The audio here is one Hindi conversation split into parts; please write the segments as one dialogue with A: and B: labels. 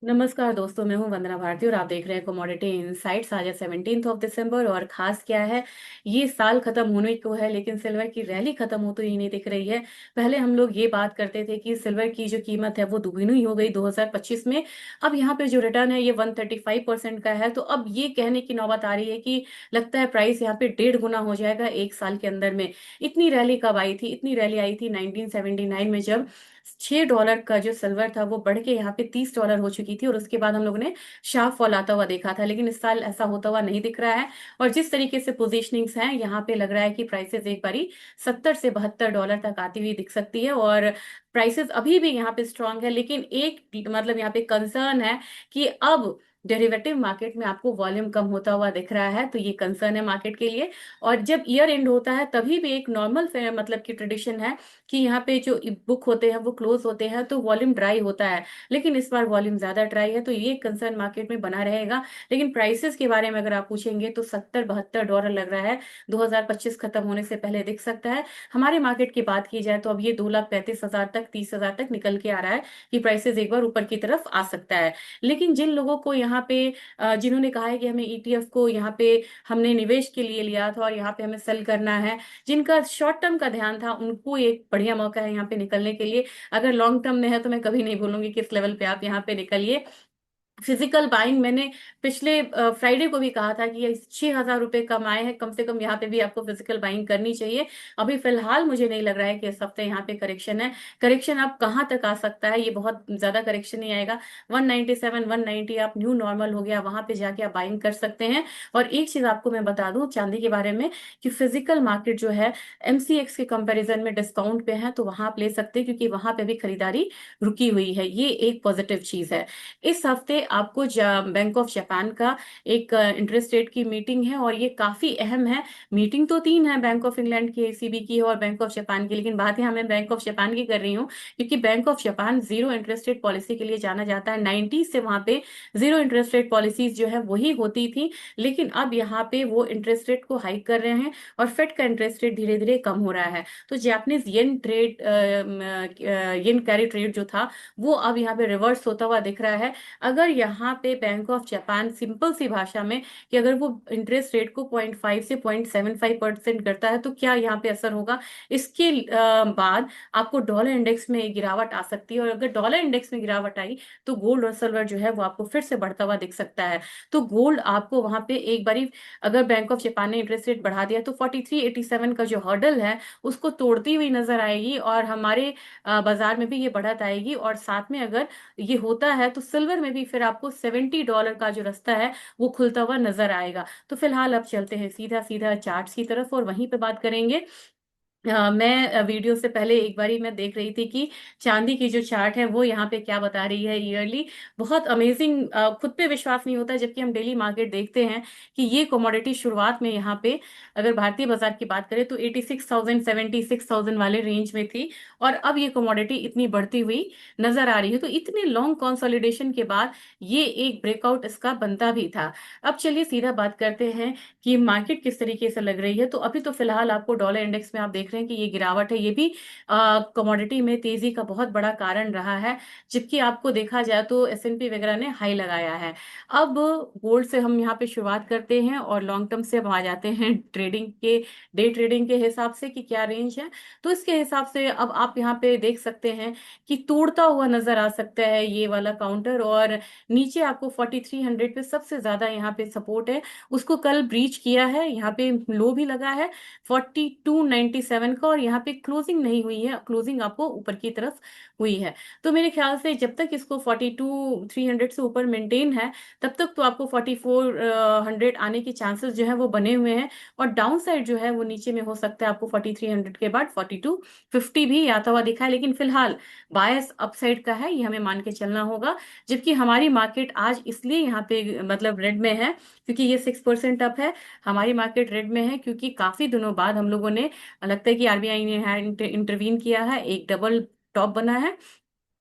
A: नमस्कार दोस्तों, मैं हूं वंदना भारती और आप देख रहे हैं कमोडिटी इनसाइट्स। आज है 17 दिसंबर और खास क्या है, ये साल खत्म होने को है लेकिन सिल्वर की रैली खत्म होती ही नहीं दिख रही है। पहले हम लोग ये बात करते थे कि सिल्वर की जो कीमत है वो दुगनी ही हो गई 2025 में। अब यहाँ पे जो रिटर्न है ये 135% का है, तो अब ये कहने की नौबत आ रही है कि लगता है प्राइस यहाँ पे 1.5 गुना हो जाएगा एक साल के अंदर में। इतनी रैली कब आई थी? इतनी रैली आई थी 1979 में, जब $6 का जो सिल्वर था वो बढ़ के यहाँ पे $30 हो चुकी थी और उसके बाद हम लोगों ने शार्प फॉल आता हुआ देखा था। लेकिन इस साल ऐसा होता हुआ नहीं दिख रहा है। और जिस तरीके से पोजीशनिंग्स हैं, यहाँ पे लग रहा है कि प्राइसेस एक बारी 70 से 72 डॉलर तक आती हुई दिख सकती है। और प्राइसेस अभी भी यहाँ पे स्ट्रांग है, लेकिन एक मतलब यहाँ पे कंसर्न है कि अब डेरिवेटिव मार्केट में आपको वॉल्यूम कम होता हुआ दिख रहा है, तो ये कंसर्न है मार्केट के लिए। और जब ईयर एंड होता है तभी भी एक नॉर्मल मतलब की ट्रेडिशन है कि यहाँ पे जो बुक होते हैं वो क्लोज होते हैं तो वॉल्यूम ड्राई होता है। लेकिन इस बार वॉल्यूम ज्यादा ड्राई है, तो ये कंसर्न मार्केट में बना रहेगा। लेकिन प्राइसेस के बारे में अगर आप पूछेंगे तो 70 72 डॉलर लग रहा है 2025 खत्म होने से पहले दिख सकता है। हमारे मार्केट की बात की जाए तो अब ये 2,35,000 तक 30,000 तक निकल के आ रहा है कि प्राइसेस एक बार ऊपर की तरफ आ सकता है। लेकिन जिन लोगों को यहाँ पे जिन्होंने कहा है कि हमें ईटीएफ को यहाँ पे हमने निवेश के लिए लिया था और यहाँ पे हमें सेल करना है, जिनका शॉर्ट टर्म का ध्यान था, उनको एक बढ़िया मौका है यहाँ पे निकलने के लिए। अगर लॉन्ग टर्म में है तो मैं कभी नहीं बोलूंगी किस लेवल पे आप यहाँ पे निकलिए। फिजिकल बाइंग मैंने पिछले फ्राइडे को भी कहा था कि ये 6,000 रुपये कमाए हैं, कम से कम यहाँ पे भी आपको फिजिकल बाइंग करनी चाहिए। अभी फिलहाल मुझे नहीं लग रहा है कि इस हफ्ते यहाँ पे करेक्शन है। करेक्शन अब कहाँ तक आ सकता है, ये बहुत ज्यादा करेक्शन नहीं आएगा। 197 190 आप न्यू नॉर्मल हो गया, वहां पे जाके आप बाइंग कर सकते हैं। और एक चीज आपको मैं बता दूं चांदी के बारे में, कि फिजिकल मार्केट जो है एमसीएक्स के कंपैरिजन में डिस्काउंट पे है, तो वहां आप ले सकते हैं क्योंकि वहां पे भी खरीदारी रुकी हुई है। ये एक पॉजिटिव चीज है। इस हफ्ते आपको बैंक ऑफ जापान का एक इंटरेस्ट रेट की मीटिंग है और ये काफी अहम है। मीटिंग तो तीन है, बैंक ऑफ इंग्लैंड की, एसीबी की और बैंक ऑफ जापान की, लेकिन बात यहाँ मैं बैंक ऑफ जापान की कर रही हूँ क्योंकि bank of Japan zero interest rate policy के लिए जाना जाता है। 90 से वहां पे जीरो इंटरेस्ट रेट पॉलिसीज जो है वही होती थी, लेकिन अब यहाँ पे वो इंटरेस्ट रेट को हाइक कर रहे हैं और फेड का इंटरेस्ट रेट धीरे धीरे कम हो रहा है। तो जापानीज येन ट्रेड येन कैरी ट्रेड जो था वो अब यहाँ पे रिवर्स होता हुआ दिख रहा है। अगर यहाँ पे बैंक ऑफ जापान सिंपल सी भाषा में कि अगर वो इंटरेस्ट रेट को 0.5 से 0.75% करता है तो क्या यहाँ पे असर होगा, इसके बाद आपको डॉलर इंडेक्स में एक गिरावट आ सकती है। और अगर डॉलर इंडेक्स में गिरावट आई तो गोल्ड और सिल्वर जो है वो आपको फिर से बढ़ता हुआ दिख सकता है। तो गोल्ड आपको वहां पे एक बारी, अगर बैंक ऑफ जापान ने इंटरेस्ट रेट बढ़ा दिया तो 4387 का जो हर्डल है उसको तोड़ती हुई नजर आएगी और हमारे बाजार में भी ये बढ़त आएगी। और साथ में अगर ये होता है तो सिल्वर में भी फिर आपको $70 का जो रास्ता है वो खुलता हुआ नजर आएगा। तो फिलहाल अब चलते हैं सीधा सीधा चार्ट्स की तरफ और वहीं पे बात करेंगे। मैं वीडियो से पहले एक बारी मैं देख रही थी कि चांदी की जो चार्ट है वो यहाँ पे क्या बता रही है ईयरली। बहुत अमेजिंग, खुद पे विश्वास नहीं होता जबकि हम डेली मार्केट देखते हैं कि ये कमोडिटी शुरुआत में यहाँ पे अगर भारतीय बाजार की बात करें तो 86,000 76,000 वाले रेंज में थी और अब ये कमोडिटी इतनी बढ़ती हुई नजर आ रही है। तो इतने लॉन्ग कंसोलिडेशन के बाद ये एक ब्रेकआउट इसका बनता भी था। अब चलिए सीधा बात करते हैं कि मार्केट किस तरीके से लग रही है। तो अभी तो फिलहाल आपको डॉलर इंडेक्स में आप देख रहे हैं कि ये गिरावट है, ये भी कमोडिटी में तेजी का बहुत बड़ा कारण रहा है। जबकि आपको देखा जाए तो एसएनपी वगैरह ने हाई लगाया है। अब गोल्ड से हम यहाँ पे शुरुआत करते हैं और लॉन्ग टर्म से हम आ जाते हैं ट्रेडिंग के, डे ट्रेडिंग के हिसाब से कि क्या रेंज है। तो इसके हिसाब से अब आप यहाँ पे देख सकते हैं कि तोड़ता हुआ नजर आ सकता है ये वाला काउंटर। और नीचे आपको 4300 पे सबसे ज्यादा यहाँ पे सपोर्ट है, उसको कल ब्रीच किया है। यहाँ पे लो भी लगा है 4297 का और यहाँ पे क्लोजिंग नहीं हुई है, क्लोजिंग आपको ऊपर की तरफ हुई है। तो मेरे ख्याल से जब तक इसको 42,300 से ऊपर मेंटेन है तब तक तो आपको 4400 आने के चांसेस जो है वो बने हुए हैं। और डाउन साइड जो है वो नीचे में हो सकता है, आपको 4300 के बाद 4250 भी आता हुआ दिखा है। लेकिन फिलहाल बायस अपसाइड का है, ये हमें मान के चलना होगा। जबकि हमारी मार्केट आज इसलिए यहाँ पे मतलब रेड में है क्योंकि ये 6% अप है। हमारी मार्केट रेड में है क्योंकि काफी दिनों बाद हम लोगों ने, लगता है कि आरबीआई ने इंटरवीन किया है, एक डबल टॉप बना है।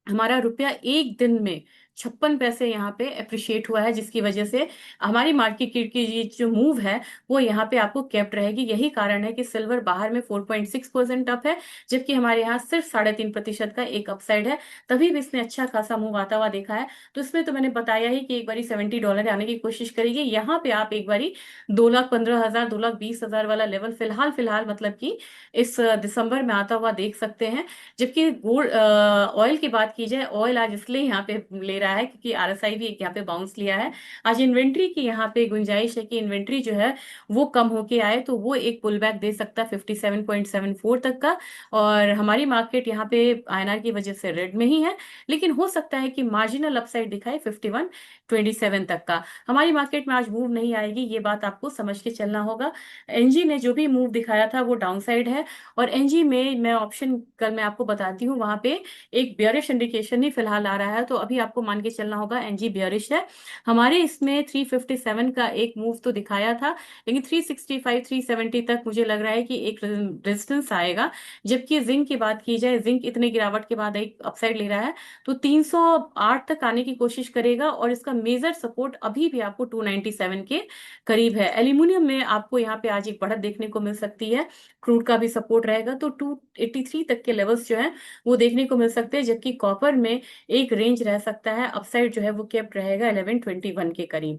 A: हमारा रुपया एक दिन में 56 पैसे यहाँ पे अप्रिशिएट हुआ है, जिसकी वजह से हमारी मार्केट की ये जो मूव है वो यहाँ पे आपको केप्ट रहेगी। यही कारण है कि सिल्वर बाहर में 4.6% अप है, जबकि हमारे यहाँ सिर्फ 3.5% का एक अपसाइड है। तभी भी इसने अच्छा खासा मूव आता हुआ देखा है। तो इसमें तो मैंने बताया ही कि एक बारी $70 आने की कोशिश करेगी। यहाँ पे आप एक बारी 2,15,000 2,20,000 वाला लेवल फिलहाल फिलहाल मतलब कि इस दिसंबर में आता हुआ देख सकते हैं। जबकि गोल्ड ऑयल की बात की जाए, ऑयल आज इसलिए यहाँ पे ले रहा है क्योंकि आरएसआई भी एक यहाँ पे बाउंस लिया है। आज इन्वेंट्री की यहाँ पे गुंजाइश है कि इन्वेंट्री जो है वो कम होके आए, तो वो एक पुल बैक दे सकता है 57.74 तक का। और हमारी मार्केट यहाँ पे आईएनआर की वजह से रेड में ही है, लेकिन हो सकता है कि मार्जिनल अपसाइड दिखाए 51.27 तक का। हमारी मार्केट में आज मूव नहीं आएगी, ये बात आपको समझ के चलना होगा। एनजी ने जो भी मूव दिखाया था वो डाउन साइड है। और एनजी में मैं ऑप्शन कल मैं आपको बताती हूँ, वहां पे एक बियरिश इंडिकेशन ही फिलहाल आ रहा है, तो अभी आपको मान के चलना होगा एनजी बियरिश है। हमारे इसमें 357 का एक मूव तो दिखाया था, लेकिन 365 370 तक मुझे लग रहा है कि एक रेजिस्टेंस आएगा। जबकि जिंक की बात की जाए, जिंक इतने गिरावट के बाद एक अपसाइड ले रहा है, तो 308 तक आने की कोशिश करेगा। और इसका मेजर सपोर्ट अभी भी आपको 297 के करीब है। एल्यूमिनियम में आपको यहाँ पे आज एक बढ़त देखने को मिल सकती है, क्रूड का भी सपोर्ट रहेगा, तो 283 तक के लेवल्स जो है वो देखने को मिल सकते हैं। जबकि कॉपर में एक रेंज रह सकता है, अपसाइड जो है वो केप्ट रहेगा 1121 के करीब।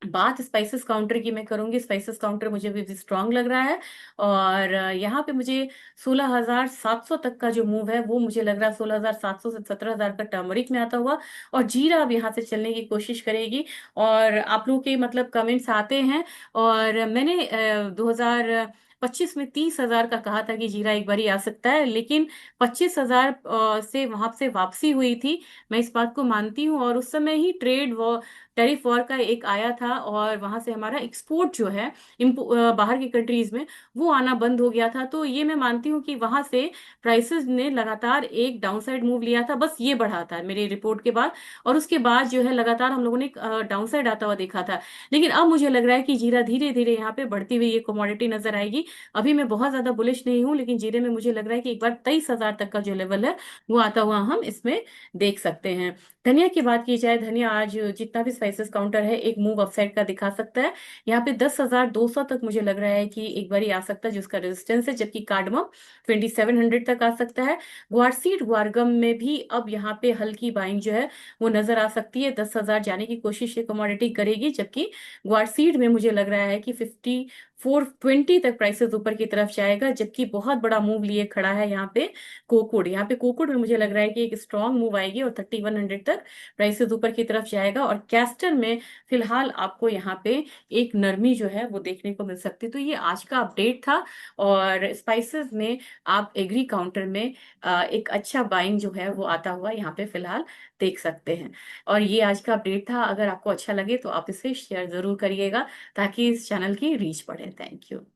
A: बात स्पाइसेस काउंटर की मैं करूंगी, स्पाइसेस काउंटर मुझे भी स्ट्रांग लग रहा है। और यहाँ पे मुझे 16,700 तक का जो मूव है वो मुझे लग रहा है 16,700 से 17,000 का टर्मरिक में आता हुआ। और जीरा अब यहाँ से चलने की कोशिश करेगी। और आप लोगों के मतलब कमेंट्स आते हैं, और मैंने 2025 में 30,000 का कहा था कि जीरा एक बार ही आ सकता है, लेकिन 25,000 से वहां से वापसी हुई थी। मैं इस बात को मानती हूँ। और उस समय ही ट्रेड वॉर, टैरिफ वॉर का एक आया था, और वहां से हमारा एक्सपोर्ट जो है बाहर की कंट्रीज में वो आना बंद हो गया था। तो ये मैं मानती हूँ कि वहां से प्राइसेस ने लगातार एक डाउनसाइड मूव लिया था, बस ये बढ़ा था मेरी रिपोर्ट के बाद। और उसके बाद जो है लगातार हम लोगों ने डाउनसाइड आता हुआ देखा था। लेकिन अब मुझे लग रहा है कि जीरा धीरे धीरे यहाँ पे बढ़ती हुई ये कमोडिटी नजर आएगी। अभी मैं बहुत ज्यादा बुलिश नहीं हूँ, लेकिन जीरे में मुझे लग रहा है कि एक बार 23,000 तक का जो लेवल है वो आता हुआ हम इसमें देख सकते हैं। धनिया की बात की जाए, धनिया आज जितना भी स्पाइसेस काउंटर है एक मूव अपसाइड का दिखा सकता है। यहाँ पे 10,200 तक मुझे लग रहा है कि एक बार ही आ सकता है जिसका रेजिस्टेंस है। जबकि कार्डमम 2,700 तक आ सकता है। ग्वारसीड ग्वारगम में भी अब यहाँ पे हल्की बाइंग जो है वो नजर आ सकती है। 10,000 जाने की कोशिश ये कमोडिटी करेगी। जबकि ग्वारसीड में मुझे लग रहा है कि 5420 तक प्राइसेस ऊपर की तरफ जाएगा। जबकि बहुत बड़ा मूव लिए खड़ा है यहाँ पे कोकुड। यहाँ पे कोकुड में मुझे लग रहा है कि एक स्ट्रॉन्ग मूव आएगी और 3,100 तक प्राइसेस ऊपर की तरफ जाएगा। और कैस्टर में फिलहाल आपको यहाँ पे एक नरमी जो है वो देखने को मिल सकती है। तो ये आज का अपडेट था। और स्पाइसेस में आप एग्री काउंटर में एक अच्छा बाइंग जो है वो आता हुआ यहाँ पे फिलहाल देख सकते हैं। और ये आज का अपडेट था। अगर आपको अच्छा लगे तो आप इसे शेयर जरूर करिएगा, ताकि इस चैनल की रीच बढ़े। Thank you.